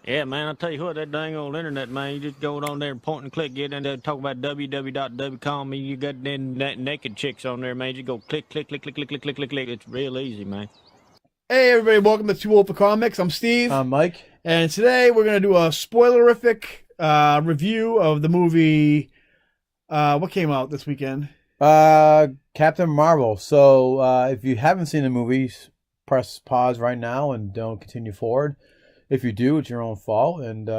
Yeah, man, I tell you what, that dang old internet, man, you just go on there and point and click, get in there, talk about www.wcom, and you got them naked chicks on there, man. You go click, click, click, click, click, click, click, click, click. It's real easy, man. Hey everybody, welcome to Two Old for Comics. I'm Steve, Mike. and today we're gonna do a spoilerific review of the movie. What came out this weekend? Captain Marvel. So if you haven't seen the movies, press pause right now and don't continue forward. If you do, it's your own fault, and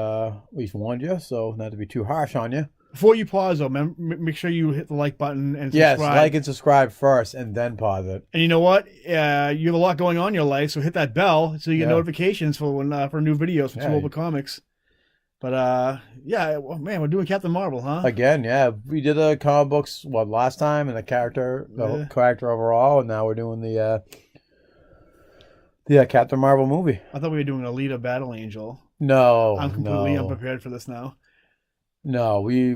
we've warned you, so not to be too harsh on you. Before you pause, though, make sure you hit the like button and Yes, subscribe. like and subscribe first, and then pause it. And you know what? You have a lot going on in your life, so hit that bell so you get Yeah. notifications for when for new videos from Yeah. Two Old for Comics. But yeah, well, man, we're doing Captain Marvel, huh? Again, yeah, we did the comic books last time, and the character overall, and now we're doing the Captain Marvel movie. I thought we were doing Alita Battle Angel. No, I'm completely no. unprepared for this now. No, we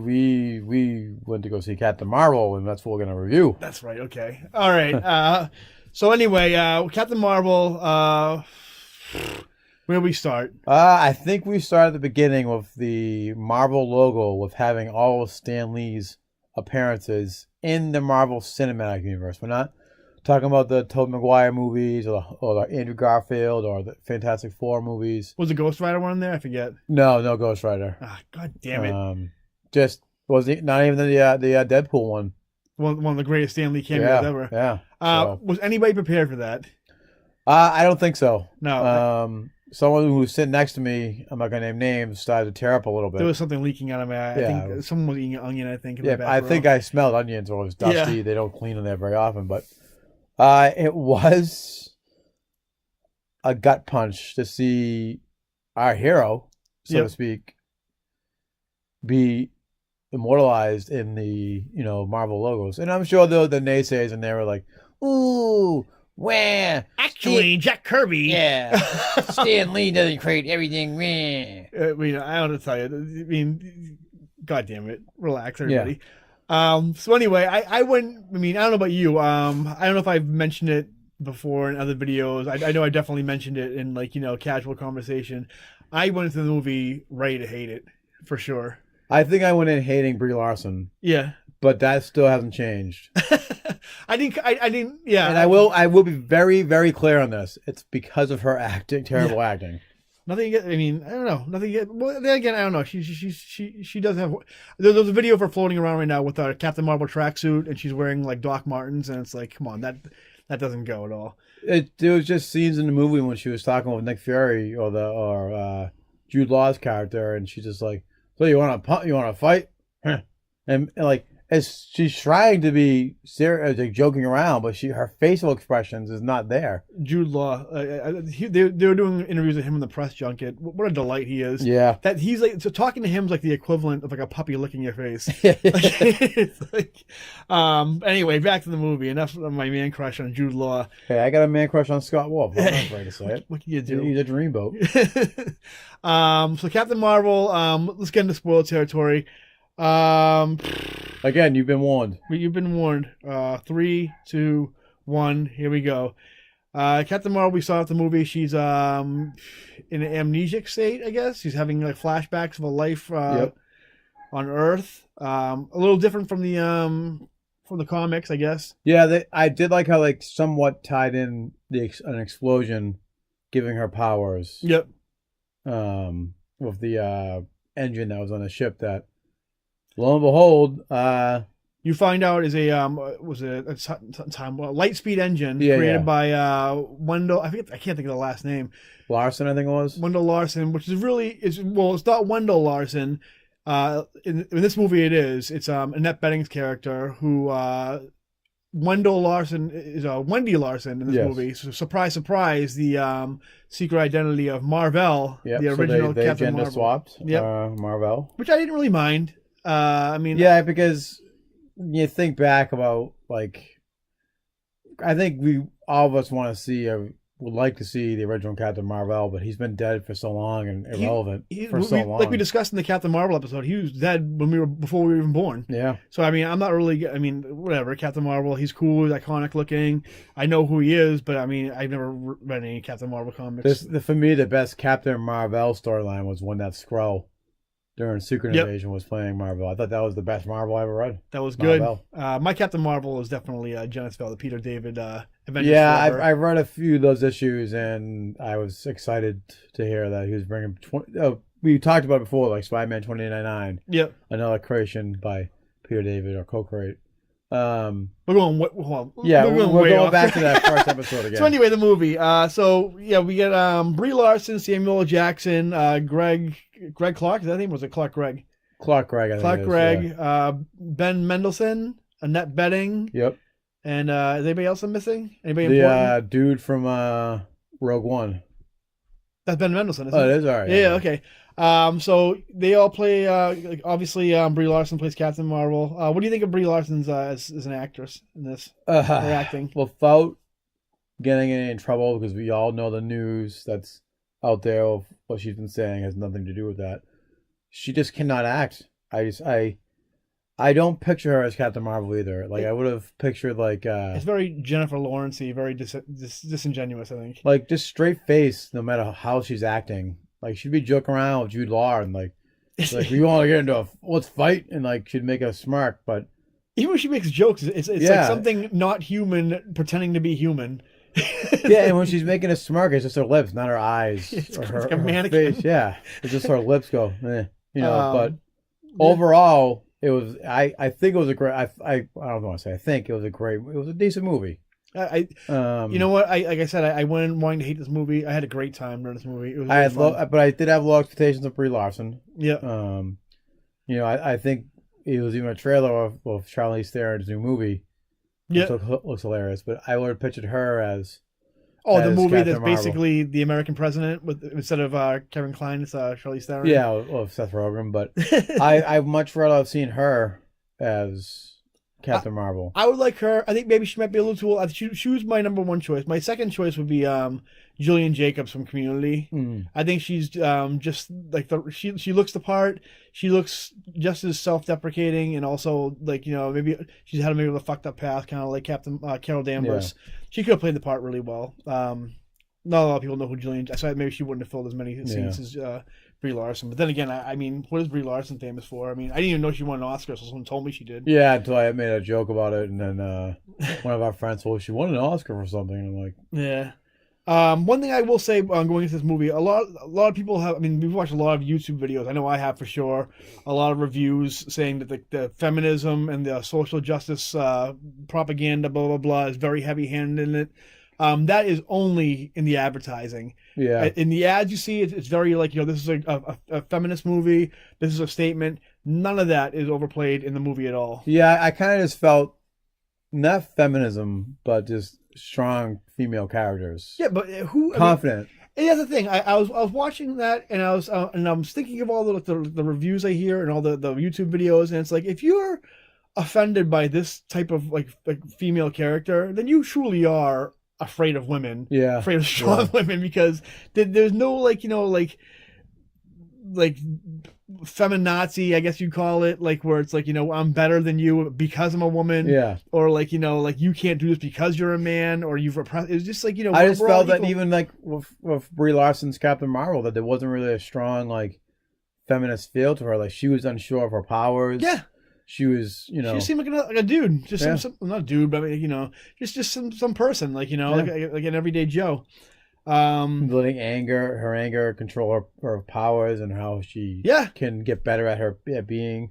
went to go see Captain Marvel, and that's what we're gonna review. That's right. Okay. All right. So anyway, Captain Marvel. Where do we start? I think we start at the beginning with the Marvel logo, with having all of Stan Lee's appearances in the Marvel Cinematic Universe. We're not talking about the Tobey Maguire movies or the Andrew Garfield or the Fantastic Four movies. Was the Ghost Rider one there? I forget. No Ghost Rider. Ah, God damn it! Just was not even the Deadpool one. One of the greatest Stan Lee cameos ever. Yeah. Was anybody prepared for that? I don't think so. No. Someone who was sitting next to me, I'm not gonna name names, started to tear up a little bit. There was something leaking out of me. I think someone was eating an onion. I think. Yeah, I think I smelled onions, or it was dusty. Yeah. They don't clean in there very often, but it was a gut punch to see our hero, so to speak, be immortalized in the Marvel logos. And I'm sure the naysayers in there were like, "Ooh, wah, Actually, Jack Kirby. yeah, Stan Lee doesn't create everything." I mean, I don't know to tell you. I mean, God damn it, relax, everybody. So anyway, I wouldn't. I mean, I don't know about you. I don't know if I've mentioned it before in other videos. I know I definitely mentioned it in casual conversation. I went into the movie ready to hate it for sure. I think I went in hating Brie Larson. Yeah. But that still hasn't changed. I didn't. Yeah. And I will be very, very clear on this. It's because of her acting, terrible acting. Nothing. I mean, I don't know. Nothing. Well, then again, I don't know. She does have. There's a video of her floating around right now with a Captain Marvel tracksuit, and she's wearing like Doc Martens, and it's like, come on, that doesn't go at all. There was just scenes in the movie when she was talking with Nick Fury or Jude Law's character, and she's just like, "So you want to fight?" Huh. And like, as she's trying to be serious, like joking around, but her facial expressions is not there. Jude Law, they were doing interviews with him in the press junket. What a delight he is! Yeah, that he's like, so talking to him is like the equivalent of like a puppy licking your face. It's like, anyway, back to the movie. Enough of my man crush on Jude Law. Hey, I got a man crush on Scott Wolf. I'm not afraid to say it. What can you do? He's a dreamboat. So Captain Marvel. Let's get into spoiler territory. Again, you've been warned. You've been warned. 3, 2, 1. Here we go. Captain Marvel. We saw at the movie. She's in an amnesic state. I guess she's having like flashbacks of a life on Earth. A little different from the comics, I guess. Yeah, I did like how like somewhat tied in an explosion, giving her powers. Yep. With the engine that was on the ship that. Lo and behold, you find out is a light speed engine created by Wendell. I can't think of the last name. Larson, I think it was Wendell Larson, which it's not Wendell Larson. In this movie, it's Annette Bening's character who Wendell Larson is Wendy Larson in this movie. So surprise, surprise, the secret identity of Marvel, the original they Captain gender Marvel. swapped. Marvel, which I didn't really mind. I mean, yeah, because you think back about like, I think all of us want to see would like to see the original Captain Marvel, but he's been dead for so long and irrelevant for so long. Like we discussed in the Captain Marvel episode, he was dead before we were even born. Yeah. So I mean, I'm not really. I mean, whatever. Captain Marvel, he's cool, he's iconic looking. I know who he is, but I mean, I've never read any Captain Marvel comics. For me, the best Captain Marvel storyline was when that Skrull during Secret Invasion was playing Marvel. I thought that was the best Marvel I ever read. That was good. Marvel. My Captain Marvel is definitely Genesis, the Peter David Avengers. Yeah, I've read a few of those issues, and I was excited to hear that he was bringing. We talked about it before, like Spider-Man 2099. Yep. Another creation by Peter David or co-create. We're going. Well, yeah, we're going back to that first episode again. So anyway, the movie. We get Brie Larson, Samuel L. Jackson, Greg Clark. Is that name? Was it Clark Gregg? Clark Gregg. I think Clark it is, Gregg. yeah. Ben Mendelsohn, Annette Bening. Yep. And is anybody else I'm missing? Anybody the important? Dude from Rogue One. That's Ben Mendelsohn, isn't it? it? It is, all right. Yeah, okay. So they all play, obviously Brie Larson plays Captain Marvel. What do you think of Brie Larson's as an actress in this? Her acting? Without getting in trouble, because we all know the news that's out there of what she's been saying has nothing to do with that. She just cannot act. I don't picture her as Captain Marvel either. Like I would have pictured like it's very Jennifer Lawrence-y, very disingenuous, I think. Like just straight face, no matter how she's acting. Like she'd be joking around with Jude Law and like we want to get into let's fight, and like she'd make a smirk, but even when she makes jokes, it's like something not human pretending to be human. Yeah, and when she's making a smirk, it's just her lips, not her eyes or like a her face. Yeah, it's just her lips go, but overall. It was. I think it was a great. I don't want to say. I think it was a great. It was a decent movie. You know what? Like I said, I went in wanting to hate this movie. I had a great time during this movie. It was really fun. But I did have low expectations of Brie Larson. Yeah. I think it was even a trailer of Charlize Theron's new movie. Yeah. Looks hilarious. But I would have pictured her as. The movie Captain that's Marvel. Basically the American president instead of Kevin Kline, it's Charlize Theron. Yeah, of Seth Rogen, but I'd much rather have seen her as Captain Marvel. I would like her. I think maybe she might be a little too old. She was my number one choice. My second choice would be Jillian Jacobs from Community. I think she's just like she looks the part. She looks just as self-deprecating, and also like maybe she's had maybe a fucked up past, kind of like Captain Carol Danvers. Yeah. She could have played the part really well. Not a lot of people know who Jillian. So maybe she wouldn't have filled as many scenes as Brie Larson. But then again, I mean, what is Brie Larson famous for? I mean, I didn't even know she won an Oscar, so someone told me she did. Yeah, until I made a joke about it, and then one of our friends told she won an Oscar for something, and I'm like, yeah. One thing I will say going into this movie, a lot of people have. I mean, we've watched a lot of YouTube videos. I know I have for sure. A lot of reviews saying that the feminism and the social justice propaganda, blah blah blah, is very heavy-handed in it. That is only in the advertising. Yeah. In the ads you see, it's very like this is a feminist movie. This is a statement. None of that is overplayed in the movie at all. Yeah, I kind of just felt not feminism, but just strong female characters. Yeah, but who confident? And that's the thing. I was watching that, and I was thinking of all the reviews I hear and all the YouTube videos, and it's like if you're offended by this type of like female character, then you truly are afraid of women. Yeah, afraid of strong women, because there's no like feminazi, I guess you'd call it, like where it's like I'm better than you because I'm a woman. Yeah, or like like you can't do this because you're a man, or you've repressed. It was just like I just felt that even like with Brie Larson's Captain Marvel, that there wasn't really a strong like feminist feel to her. Like she was unsure of her powers. Yeah. She was, She seemed like a dude, just some not a dude, but just some person, like like an everyday Joe. Letting her anger control her powers, and how she can get better at her being,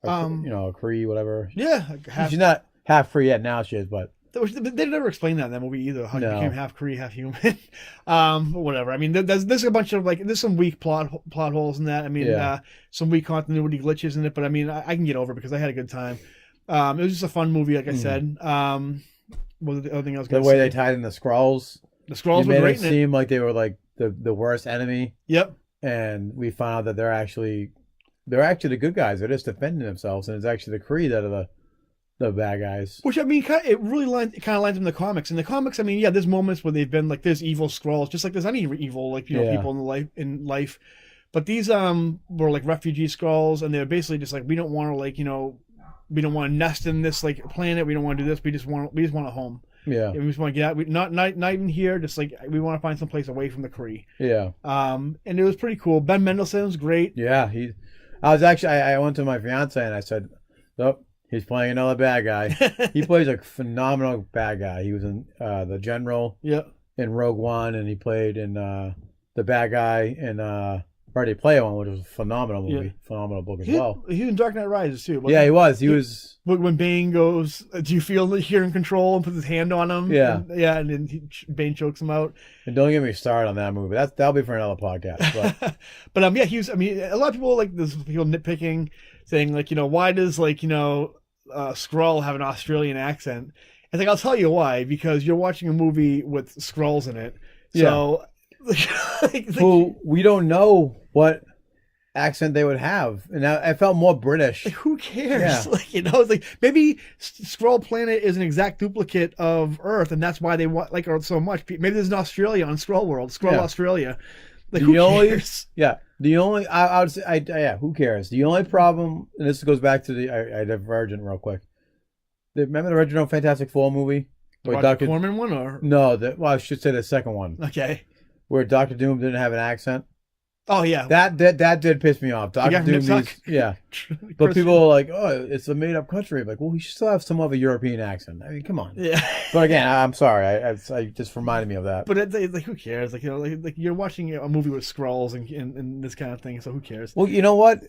a Kree, whatever. Yeah, she's not half Kree yet. Now she is, but they never explained that in that movie either. How she became half Kree, half human. Whatever. I mean, there's a bunch of there's some weak plot holes in that. I mean, some weak continuity glitches in it, but I mean, I can get over it because I had a good time. It was just a fun movie, like I said. What was the other thing I was going to say? The way they tied in the Skrulls. The Skrulls were great. It seem like they were like the worst enemy. Yep. And we found out that they're actually the good guys. They're just defending themselves, and it's actually the Kree that are the bad guys. Which I mean, it really lines in the comics. In the comics, I mean, yeah, there's moments where they've been like there's evil Skrulls, just like there's any evil people in life. But these were like refugee Skrulls, and they're basically just like we don't want to we don't want to nest in this like planet. We don't want to do this. We just want a home. Yeah. And we just want to get out. Not even here. Just like we want to find some place away from the Kree. Yeah. And it was pretty cool. Ben Mendelsohn's great. Yeah. I went to my fiance and I said, "Oh, he's playing another bad guy." He plays a phenomenal bad guy. He was in the General. Yeah. In Rogue One, and he played in the bad guy in Ready Player One, which was a phenomenal movie, phenomenal book as well. He was in Dark Knight Rises too. Yeah, he was. He was. When Bane goes, "Do you feel that you're in control?" and puts his hand on him. Yeah, and then Bane chokes him out. And don't get me started on that movie. That'll be for another podcast. But he was. I mean, a lot of people there's people nitpicking, saying why does Skrull have an Australian accent? I think I'll tell you why, because you're watching a movie with Skrulls in it. So. Who we don't know what accent they would have, and I felt more British. Who cares? Yeah. Maybe Skrull Planet is an exact duplicate of Earth, and that's why they want Earth so much. Maybe there's an Australia on Skrull World, Australia. Who cares? The only I would say, who cares? The only problem, and this goes back to I Divergent real quick. Remember the original Fantastic Four movie? The Roger Corman one, or no? I should say the second one. Okay. Where Doctor Doom didn't have an accent. Oh yeah, that did piss me off. Doctor Doom, but people are like, "Oh, it's a made up country." I'm like, well, we should still have some of a European accent. I mean, come on. Yeah. But again, I'm sorry. I just reminded me of that. But who cares? You're watching a movie with Skrulls and this kind of thing, so who cares? Well, you know what?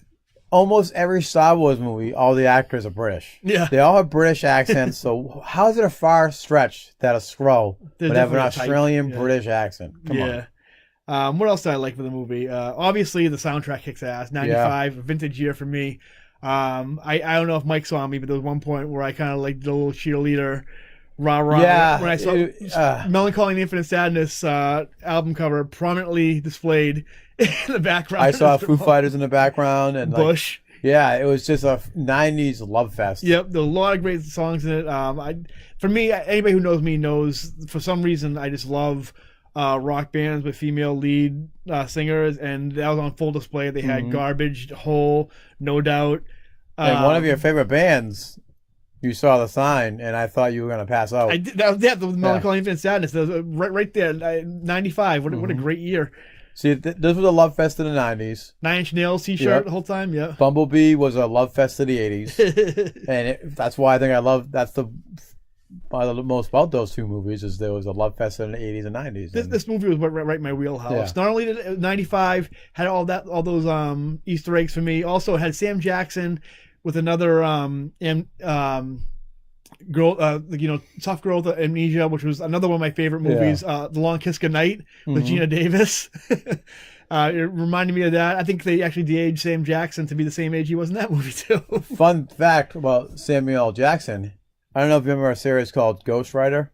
Almost every Star Wars movie, all the actors are British. Yeah. They all have British accents. So how is it a far stretch that a Skrull would have an Australian British accent? Come on. What else did I like for the movie? Obviously, the soundtrack kicks ass. 95, vintage year for me. I don't know if Mike saw me, but there was one point where I kind of liked the little cheerleader, rah rah. Yeah, when I saw Melancholy and Infinite Sadness album cover prominently displayed in the background. I saw Foo Fighters in the background and Bush. Yeah, it was just a 90s love fest. Yep, there were a lot of great songs in it. For me, anybody who knows me knows for some reason I just love rock bands with female lead singers, and that was on full display. They had Garbage, Hole, No Doubt. And one of your favorite bands, you saw the sign, and I thought you were going to pass out. I did, that was Melancholy Infinite Sadness. That was right there, 95. What a great year. See, this was a love fest in the 90s. 9 Inch Nails t-shirt the whole time, yeah. Bumblebee was a love fest of the 80s. And that's why I think that's the most about those two movies is there was a love fest in the 80s and 90s. This movie was right in my wheelhouse. Yeah. Not only did 95 had all those Easter eggs for me, also it had Sam Jackson with another girl, Tough Girl with Amnesia, which was another one of my favorite movies. The Long Kiss Goodnight with Gina Davis. It reminded me of that. I think they actually de-aged Sam Jackson to be the same age he was in that movie too. Fun fact about Samuel L. Jackson. I don't know if you remember a series called Ghost Rider.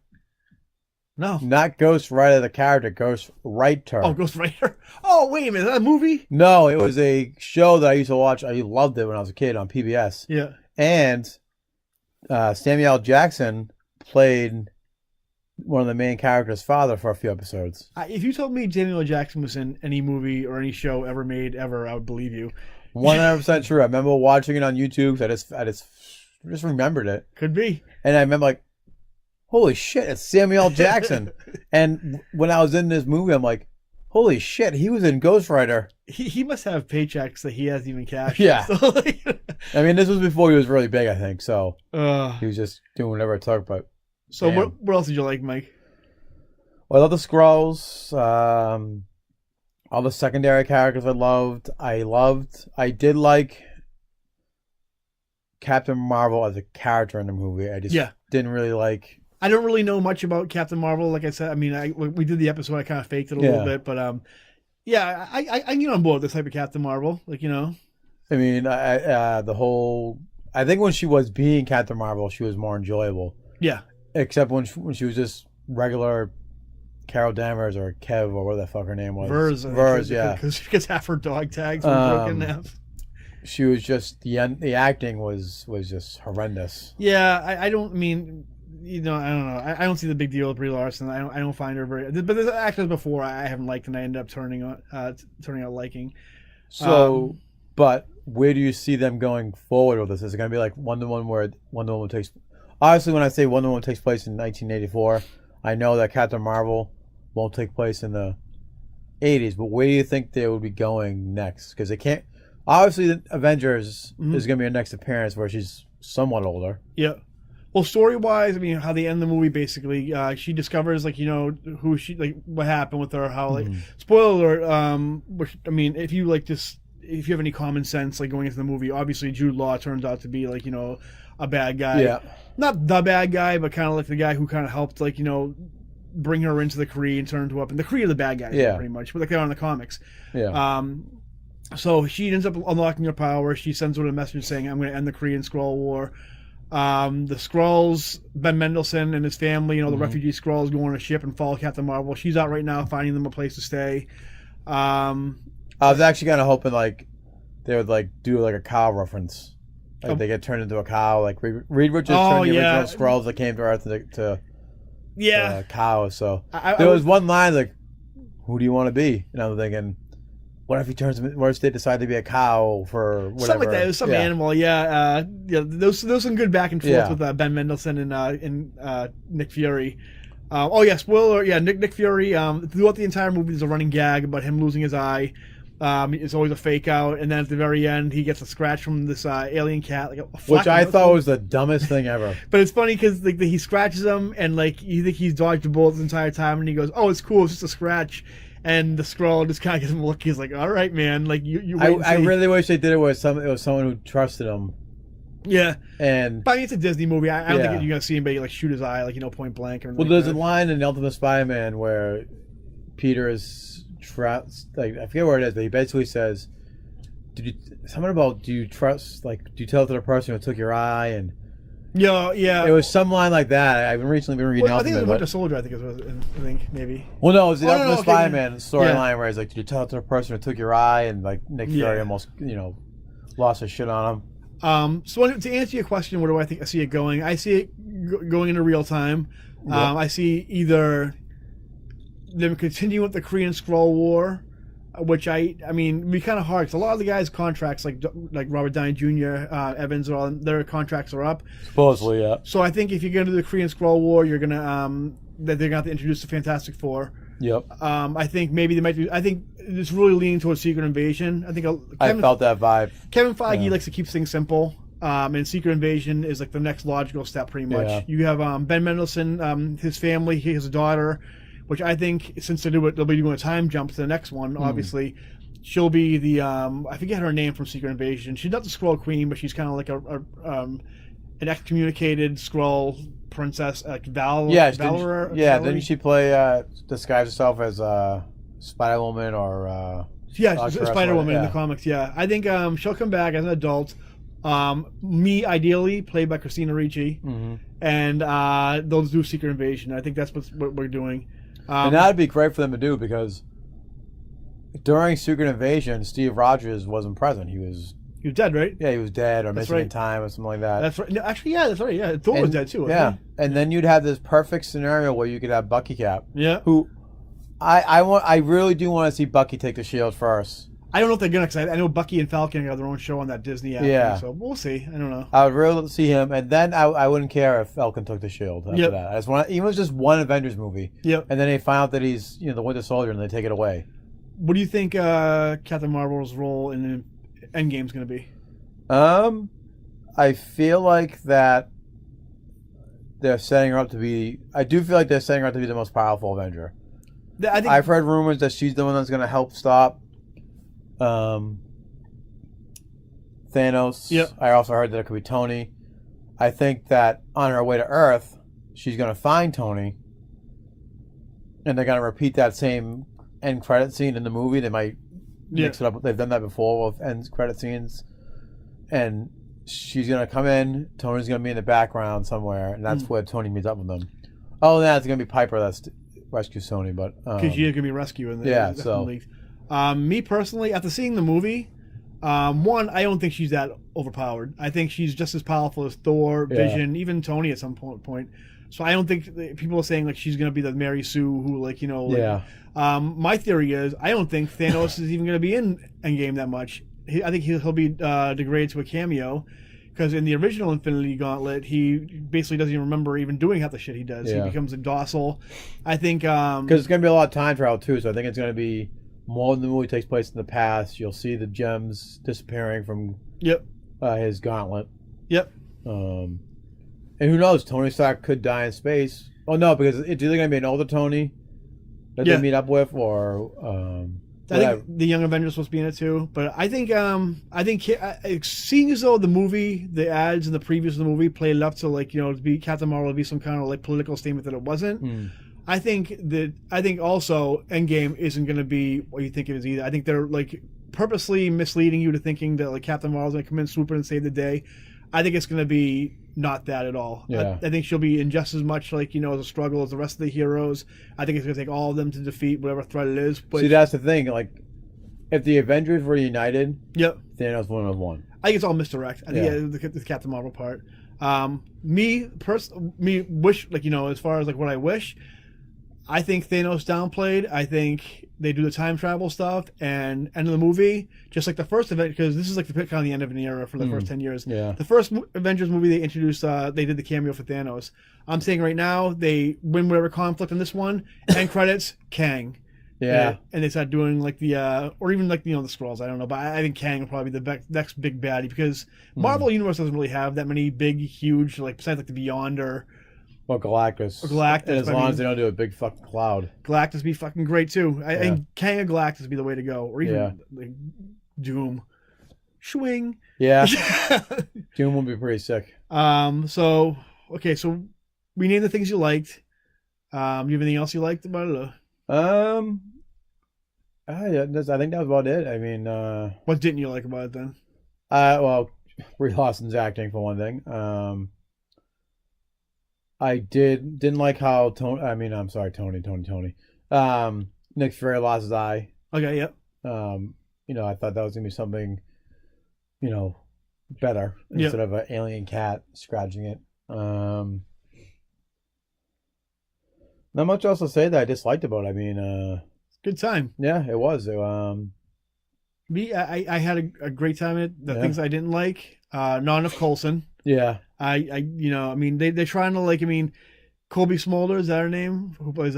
No. Not Ghost Rider, the character, Ghost Writer. Oh, Ghost Rider. Oh, wait a minute. Is that a movie? No, it was a show that I used to watch. I loved it when I was a kid on PBS. Yeah. And Samuel L. Jackson played one of the main characters' father for a few episodes. If you told me Samuel L. Jackson was in any movie or any show ever made, I would believe you. 100% true. I remember watching it on YouTube. So I just remembered it. Could be. And I remember like, holy shit, it's Samuel L. Jackson. And when I was in this movie, I'm like, holy shit, he was in Ghost Rider. He must have paychecks that he hasn't even cashed. Yeah. So, I mean, this was before he was really big, I think. So he was just doing whatever it took. But so what else did you like, Mike? Well, I love the Skrulls. All the secondary characters I did like Captain Marvel as a character in the movie. I just didn't really like. I don't really know much about Captain Marvel. Like I said, I mean, we did the episode. I kind of faked it a little bit, but I get on board with this type of Captain Marvel. I mean, I think when she was being Captain Marvel, she was more enjoyable. Yeah. Except when she was just regular Carol Danvers or Kev or whatever the fuck her name was. Vers, yeah. Because she gets half her dog tags from broken half. she was just the acting was just horrendous. Yeah, I don't mean, I don't know. I don't see the big deal with Brie Larson. I don't find her very. But there's actors before I haven't liked, and I ended up turning out liking. So, but where do you see them going forward with this? Is it going to be like Wonder Woman, where Wonder Woman takes? Obviously, when I say Wonder Woman takes place in 1984, I know that Captain Marvel won't take place in the 80s. But where do you think they would be going next? Because they can't. Obviously, the Avengers is going to be her next appearance, where she's somewhat older. Yeah. Well, story-wise, I mean, how they end the movie, basically, she discovers, like, who she, like, what happened with her, how, like, spoiler alert, which, I mean, if you have any common sense, like, going into the movie, obviously Jude Law turns out to be, like, a bad guy. Yeah. Not the bad guy, but kind of like the guy who kind of helped, like, bring her into the Kree and turn her into the Kree are the bad guys, pretty much, but like they are in the comics. Yeah. So she ends up unlocking her power. She sends out a message saying, I'm going to end the Kree and Skrull war. The Skrulls, Ben Mendelsohn and his family, the refugee Skrulls go on a ship and follow Captain Marvel. She's out right now finding them a place to stay. I was actually kind of hoping like they would like do like a cow reference. Like they get turned into a cow. Like Reed Richards turned the original Skrulls that came to Earth to cows. So there was one line like, who do you want to be? And I'm thinking, what if they decide to be a cow for whatever? Something like that. It was some animal. Yeah. Those some good back and forth with Ben Mendelsohn and Nick Fury. Spoiler. Yeah, Nick Fury. Throughout the entire movie, there's a running gag about him losing his eye. It's always a fake out, and then at the very end, he gets a scratch from this alien cat, like which I thought was the dumbest thing ever. But it's funny because like he scratches him, and like you think he's dodged a bullet the entire time, and he goes, "Oh, it's cool, it's just a scratch." And the Skrull just kind of gives him a look. He's like, "All right, man. Like you." I really wish they did it with someone who trusted him. Yeah, but I mean it's a Disney movie. I don't think you're gonna see anybody like shoot his eye, like point blank or. Well, there's a line in Ultimate Spider-Man where Peter is. Like I forget where it is, but he basically says, do you trust, like, do you tell it to the person who took your eye? And yeah, it was some line like that. I've recently been reading. I think it was Winter Soldier. I think maybe. Well, no, it was the Ultimate Spider-Man storyline where he's like, did you tell it to the person who took your eye? And like Nick Fury almost lost his shit on him. So to answer your question, where do I think I see it going? I see it going into real time. I see either them continue with the Korean Skrull War, which I mean, it'd be kind of hard because a lot of the guys' contracts, like Robert Downey Jr., Evans, their contracts are up. Supposedly, yeah. So I think if you're going to do the Korean Skrull War, you're going to that they're going to have to introduce the Fantastic Four. Yep. I think maybe they might do. I think it's really leaning towards Secret Invasion. I think I felt that vibe. Kevin Feige likes to keep things simple. And Secret Invasion is like the next logical step, pretty much. Yeah. You have Ben Mendelsohn, his family, he has a daughter, which I think, since they'll be doing a time jump to the next one, obviously, she'll be the, I forget her name from Secret Invasion. She's not the Skrull Queen, but she's kind of like an excommunicated Skrull princess, like Valor. Didn't she play, disguise herself as Spider-Woman or... Spider-Woman in the comics, I think she'll come back as an adult. Me, ideally, played by Christina Ricci, and they'll do Secret Invasion. I think that's what we're doing. And that'd be great for them to do because during Secret Invasion, Steve Rogers wasn't present. He was dead, right? Yeah, he was dead or missing in time or something like that. That's right. No, actually, that's right. Yeah, Thor was dead too. Yeah, and then you'd have this perfect scenario where you could have Bucky Cap. Yeah. Who I really do want to see Bucky take the shield first. I don't know if they're gonna, because I know Bucky and Falcon have their own show on that Disney app. Yeah. So we'll see. I don't know. I would really see him, and then I wouldn't care if Falcon took the shield after that. I just want, even if it was just one Avengers movie. Yep. And then they find out that he's the Winter Soldier, and they take it away. What do you think Captain Marvel's role in Endgame is going to be? I feel like that they're setting her up to be. I do feel like they're setting her up to be the most powerful Avenger. I've heard rumors that she's the one that's going to help stop Thanos. Yep. I also heard that it could be Tony. I think that on her way to Earth, she's going to find Tony, and they're going to repeat that same end credit scene in the movie. They might mix it up. They've done that before with end credit scenes, and she's going to come in. Tony's going to be in the background somewhere, and that's where Tony meets up with them. Oh, yeah, it's going to be Piper that's rescues Tony, but because she's going to be rescuing. So. Me personally, after seeing the movie, One, I don't think she's that overpowered. I think she's just as powerful as Thor, Yeah. Vision, even Tony at some point. So I don't think people are saying like she's gonna be the Mary Sue who like Yeah. My theory is I don't think Thanos is even gonna be in Endgame that much. I think he'll be degraded to a cameo. Because in the original Infinity Gauntlet, he basically doesn't even remember even doing half the shit he does. Yeah. He becomes a docile. I think Because it's going to be a lot of time travel, too. So I think it's going to be more than the movie takes place in the past. You'll see the gems disappearing from Yep. His gauntlet. Yep. And who knows? Tony Stark could die in space. Oh, no, because it's either going to be an older Tony that Yeah. they meet up with or... I think the Young Avengers supposed to be in it too, but I think seeing as though the movie, the ads and the previews of the movie played it up to like to be Captain Marvel to be some kind of like political statement that it wasn't. I think also Endgame isn't going to be what you think it is either. I think they're like purposely misleading you to thinking that like Captain Marvel's going to come in, swoop in, and save the day. I think it's going to be not that at all. Yeah. I think she'll be in just as much like as a struggle as the rest of the heroes. I think it's going to take all of them to defeat whatever threat it is. But see, that's the thing. Like, if the Avengers were united, yep, Thanos wouldn't have won. I think it's all misdirect. I think the Captain Marvel part. Me wish as far as like what I wish. I think Thanos downplayed. I think they do the time travel stuff and end of the movie, just like the first event, because this is like kind of the end of an era for the first 10 years. Yeah. The first Avengers movie they introduced, they did the cameo for Thanos. I'm saying right now they win whatever conflict in this one. End credits, Kang. Yeah. And they start doing like the, or even like the Skrulls. I don't know, but I think Kang will probably be the next big baddie because Marvel Universe doesn't really have that many big, huge, like besides like the Beyonder. Well, Galactus. Galactus, And as long as they don't do a big fucking cloud. Galactus be fucking great too. I think Kang and Galactus be the way to go, or even like Doom, Swing. Yeah. Doom would be pretty sick. So we named the things you liked. You have anything else you liked about it? I think that was about it. I mean, What didn't you like about it then? well, Brie Larson's acting for one thing. I didn't like how Tony. Nick Fury lost his eye. Okay, yep. I thought that was gonna be something, better instead of an alien cat scratching it. Not much else to say that I disliked about it. I mean, Good time. yeah, it was. Me, I had a great time in it. The things I didn't like, not enough Coulson. Yeah, they're trying to like, Colby Smolder, is that her name? Who plays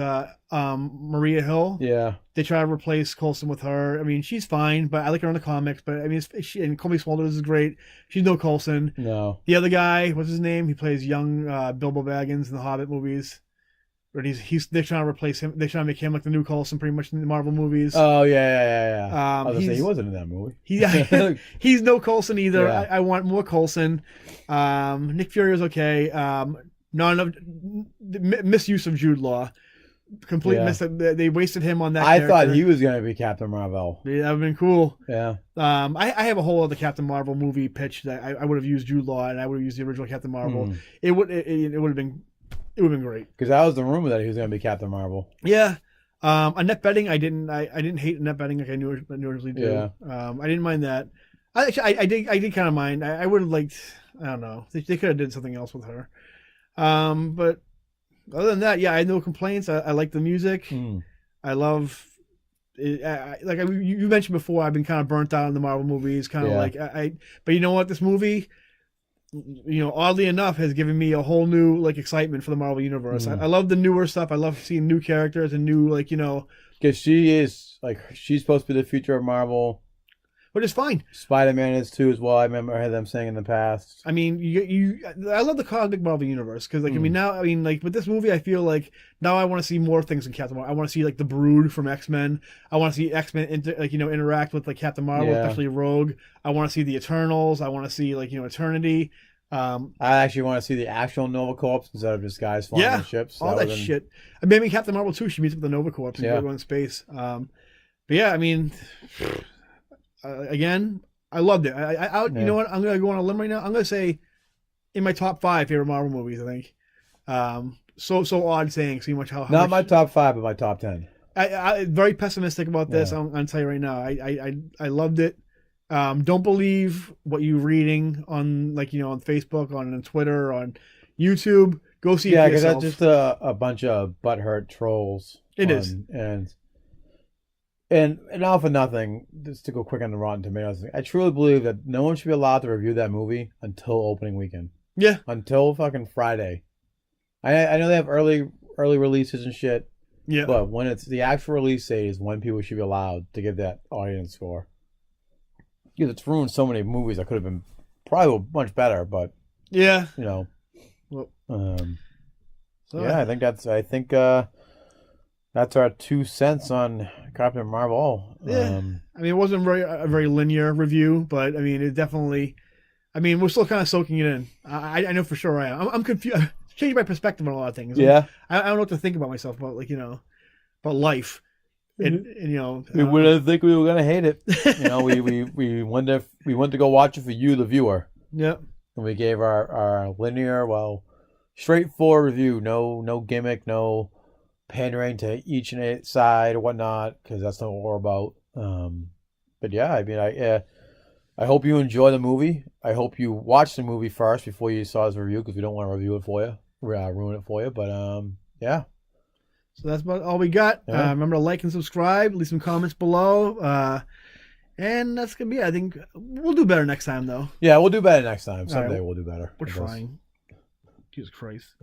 Maria Hill? yeah. They try to replace Coulson with her. She's fine, but I like her in the comics. But and Colby Smolder is great. She's no Coulson. No. The other guy, what's his name? He plays young Bilbo Baggins in the Hobbit movies. But they're trying to replace him. They're trying to make him like the new Coulson, pretty much in the Marvel movies. Oh yeah. I was gonna say he's- he wasn't in that movie. He's no Coulson either. Yeah. I want more Coulson. Nick Fury was okay. Not enough misuse of Jude Law. Complete Yeah. miss. They wasted him on that. I character. thought he was gonna be Captain Marvel. Yeah, that would have been cool. Yeah. I have a whole other Captain Marvel movie pitch that I would have used Jude Law and I would have used the original Captain Marvel. It would have been great. Because that was the rumor that he was gonna be Captain Marvel. Yeah. Annette Bening, I didn't hate Annette Bening like I usually do. Yeah. I didn't mind that. I did kind of mind. I would have liked. I don't know. They could have did something else with her. But other than that, yeah, I had no complaints. I like the music. I love. You mentioned before, I've been kind of burnt out on the Marvel movies. Kind of like but you know what? This movie, oddly enough, has given me a whole new like excitement for the Marvel universe. I love the newer stuff. I love seeing new characters and new Because she's supposed to be the future of Marvel. But it's fine. Spider-Man is too as well. I remember I had them saying in the past. I love the cosmic Marvel universe because with this movie, I feel like now I want to see more things in Captain Marvel. I want to see like the Brood from X-Men. I want to see X-Men interact with like Captain Marvel, especially Rogue. I want to see the Eternals. I want to see Eternity. I actually want to see the actual Nova Corps instead of just guys flying on ships. All that shit. Maybe Captain Marvel too. She meets up with the Nova Corps and go in space. But yeah, again, I loved it. You know what? I'm gonna go on a limb right now. I'm gonna say in my top 5 favorite Marvel movies. I think. So odd saying so much how not much, my top 5, but my top 10. I very pessimistic about this. I'm gonna tell you right now. I loved it. Don't believe what you're reading on, like, on Facebook, on Twitter, on YouTube. Go see it Yeah, for because yourself. that's just a bunch of butthurt trolls. It is. And all for nothing, just to go quick on the Rotten Tomatoes, I truly believe that no one should be allowed to review that movie until opening weekend. Yeah. Until fucking Friday. I know they have early releases and shit. Yeah. But when it's the actual release date is when people should be allowed to give that audience score. Because it's ruined so many movies that could have been probably much better, but Yeah. Well, So, yeah, I think that's our 2 cents on Captain Marvel. Yeah. I mean, it wasn't a very linear review, but I mean, it definitely. I mean, we're still kind of soaking it in. I know for sure I am. I'm confused. Changed my perspective on a lot of things. Yeah. I don't know what to think about myself, about about life. And We wouldn't think we were gonna hate it. We went to go watch it for you, the viewer. Yeah. And we gave our linear, straightforward review. No gimmick, no pandering to each and eight side or whatnot, because that's not what we're about. But yeah, I mean, I hope you enjoy the movie. I hope you watch the movie first before you saw this review, because we don't want to review it for you, ruin it for you. But yeah. So that's about all we got. Yeah. Remember to like and subscribe. Leave some comments below. And that's gonna be it. I think we'll do better next time, though. Yeah, we'll do better next time. Someday right. we'll do better. We're I guess. trying. Jesus Christ.